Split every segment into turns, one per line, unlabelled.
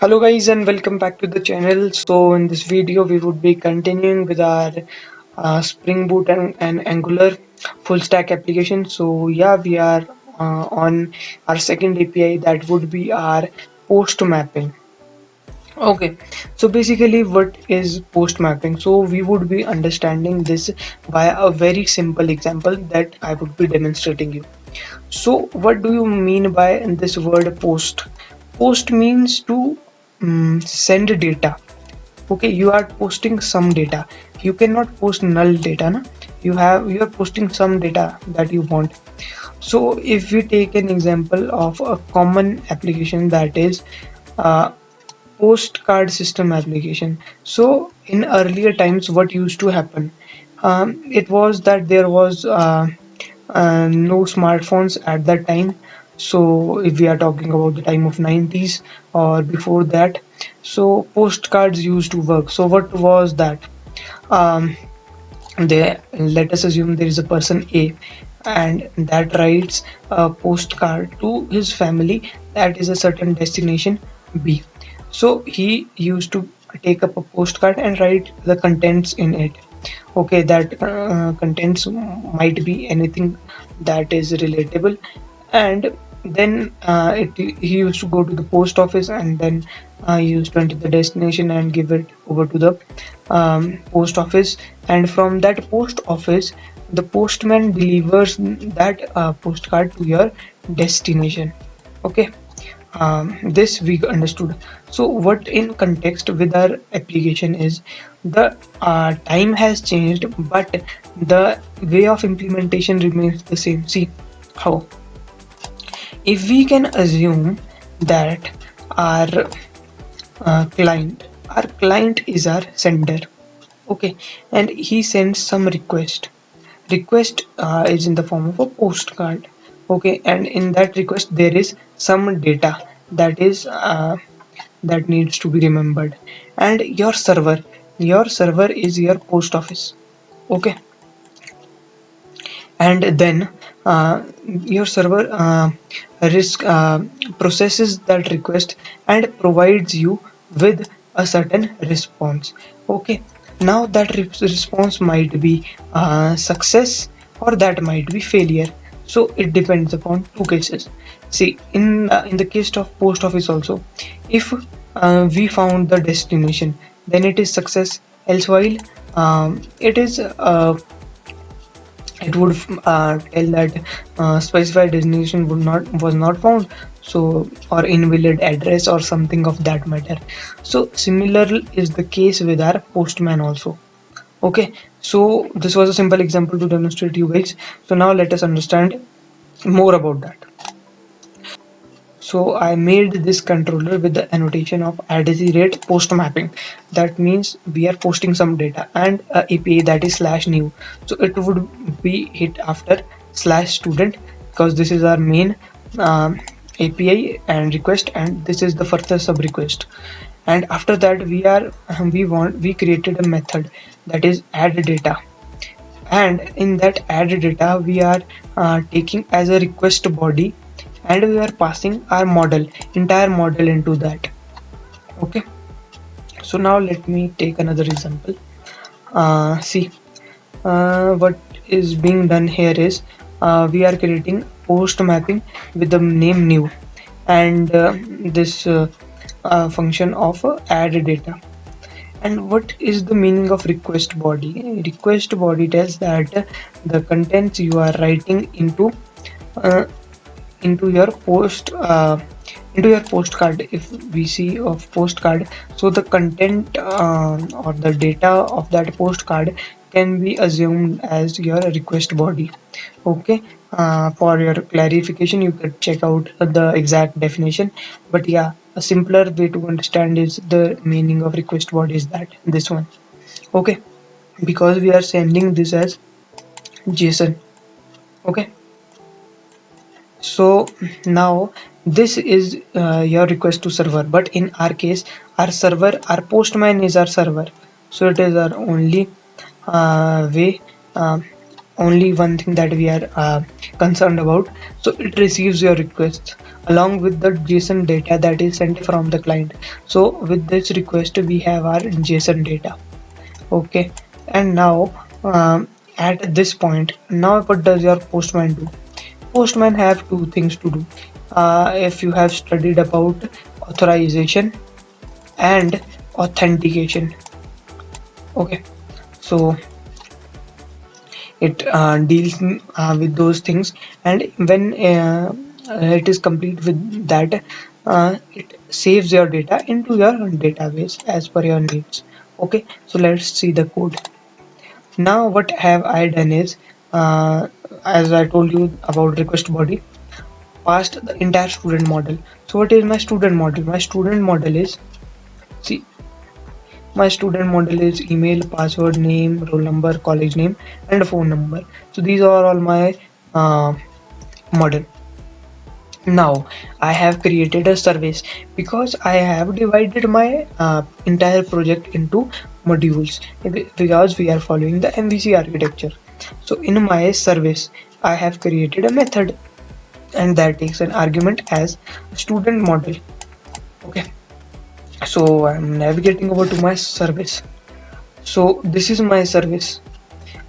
Hello guys and welcome back to the channel. So in this video we would be continuing with our Spring Boot and Angular full stack application. So yeah, we are on our second API, that would be our post mapping. Okay, so basically what is post mapping? So we would be understanding this via a very simple example that I would be demonstrating you. So what do you mean by this word post? Post means to send data. Okay, you are posting some data. You cannot post null data, na? You are posting some data that you want. So if we take an example of a common application, that is uh, postcard system application. So in earlier times, what used to happen? It was that there was no smartphones at that time. So if we are talking about the time of 90s or before that, so postcards used to work. So what was that? um, Let us assume there is a person A and that writes a postcard to his family that is a certain destination B. So he used to take up a postcard and write the contents in it. Okay, that contents might be anything that is relatable, and then he used to go to the post office, and then he used to enter the destination and give it over to the post office, and from that post office the postman delivers that postcard to your destination. Okay, this we understood. So what in context with our application is the time has changed, but the way of implementation remains the same. See how, if we can assume that our client is our sender. Okay, and he sends some request is in the form of a postcard. Okay, and in that request there is some data that is that needs to be remembered, and your server is your post office. Okay, and then your server risk processes that request and provides you with a certain response. Okay, now that response might be success, or that might be failure. So it depends upon two cases. See, in the case of post office also, if we found the destination, then it is success. Else while it is it would tell that specified destination would not was not found, so, or invalid address or something of that matter. So similar is the case with our postman also. Okay, so this was a simple example to demonstrate you guys. So now let us understand more about that. So I made this controller with the annotation of @rate post mapping. That means we are posting some data, and API that is /new. So it would be hit after /student, because this is our main API and request, and this is the further sub request. And after that we created a method that is add data, and in that add data we are taking as a request body, and we are passing our entire model into that. Okay, so now let me take another example. See, what is being done here is we are creating post mapping with the name new, and this function of add data. And what is the meaning of request body? Request body tells that the contents you are writing uh, into your postcard. If we see of postcard, so the content or the data of that postcard can be assumed as your request body. Okay, for your clarification you could check out the exact definition, but yeah, a simpler way to understand is the meaning of request body is that this one. Okay, because we are sending this as JSON. Okay, so now this is your request to server, but in our case our postman is our server. So it is our only way, only one thing that we are concerned about. So it receives your requests. along with the JSON data that is sent from the client. So with this request we have our JSON data. Okay, and now at this point, now what does your postman do? Postman have two things to do. If you have studied about authorization and authentication, okay, so it deals with those things, and when it is complete with that, it saves your data into your database as per your needs. Okay, so let's see the code. Now what have I done is, as I told you about request body, passed the entire student model. So what is my student model? My student model is, see, my student model is email, password, name, roll number, college name, and phone number. So these are all my uh, model. Now I have created a service because I have divided my entire project into modules because we are following the MVC architecture. So in my service I have created a method, and that takes an argument as student model. Okay, so I'm navigating over to my service. So this is my service.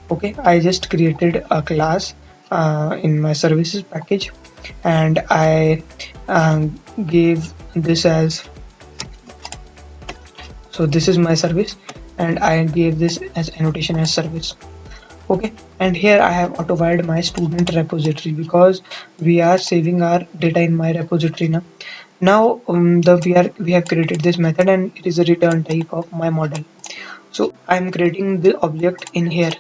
Okay, I just created a class in my services package, and I gave this as, so this is my service, and I gave this as annotation as service. Okay, and here I have auto-wired my student repository because we are saving our data in my repository now. Now we have created this method, and it is a return type of my model. So I'm creating the object in here.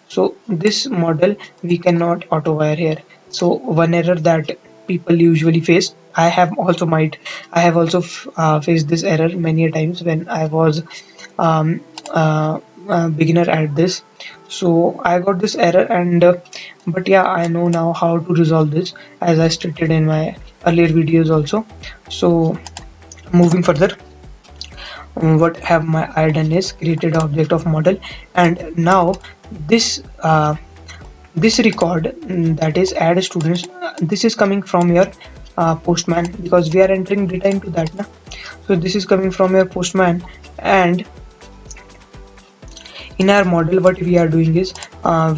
So this model we cannot auto wire here. So one error that people usually face, I have also faced this error many a times when I was um, beginner at this. So I got this error, and but yeah, I know now how to resolve this, as I stated in my earlier videos also. So moving further, what have my I done is created object of model, and now this this record, that is add students, this is coming from your postman, because we are entering data into that now. So this is coming from your postman, and in our model what we are doing is,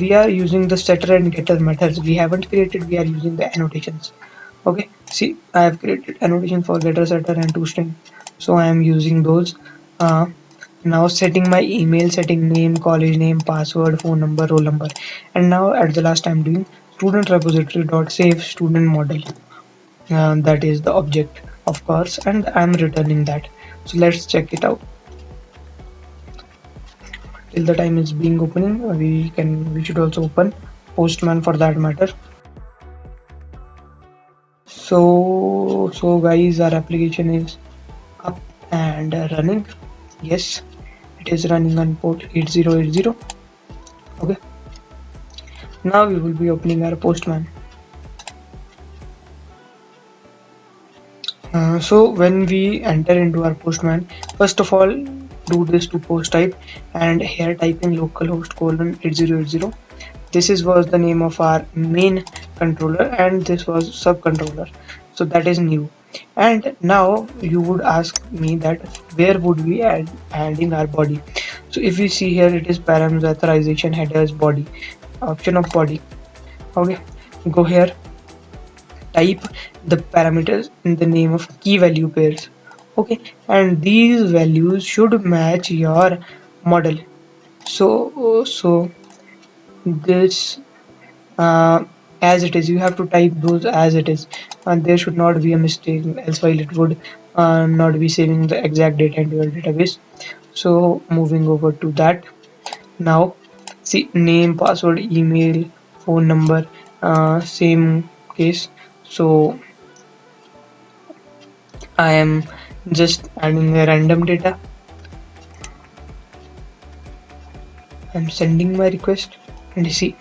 we are using the setter and getter methods. We haven't created, we are using the annotations. Okay, see, I have created annotation for getter, setter, and toString, so I am using those. uh, Now setting my email, setting name, college name, password, phone number, roll number, and now at the last I'm doing student repository dot save student model. That is the object, of course, and I'm returning that. So let's check it out. Till the time is being opening, we should also open postman for that matter. So guys, our application is up and running. Yes, it is running on port 8080. Okay, now we will be opening our postman. So when we enter into our postman, first of all do this to post type, and here type in localhost colon 8080. This was the name of our main controller, and this was subcontroller, so that is new. And now you would ask me that where would we add in our body. So if we see here, it is params, authorization, headers, body, option of body. Okay, go here, type the parameters in the name of key value pairs. Okay, and these values should match your model. So this, uh, as it is, you have to type those as it is, and there should not be a mistake, else while it would not be saving the exact data into your database. So moving over to that, now see, name, password, email, phone number, same case. So I am just adding a random data. I'm sending my request, and see,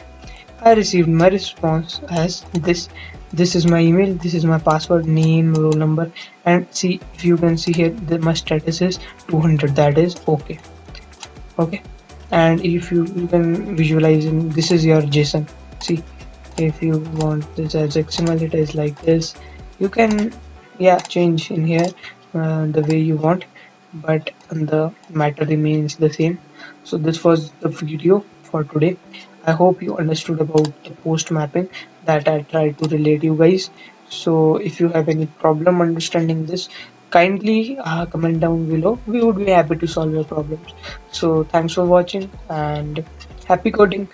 I received my response as this. This is my email, this is my password, name, roll number, and see, if you can see here that my status is 200, that is okay. Okay, and if you can visualize in, this is your JSON. See, if you want this as XML, it is like this. You can, yeah, change in here the way you want, but the matter remains the same. So this was the video for today. I hope you understood about the post mapping that I tried to relate you guys. So if you have any problem understanding this, kindly comment down below. We would be happy to solve your problems. So thanks for watching and happy coding.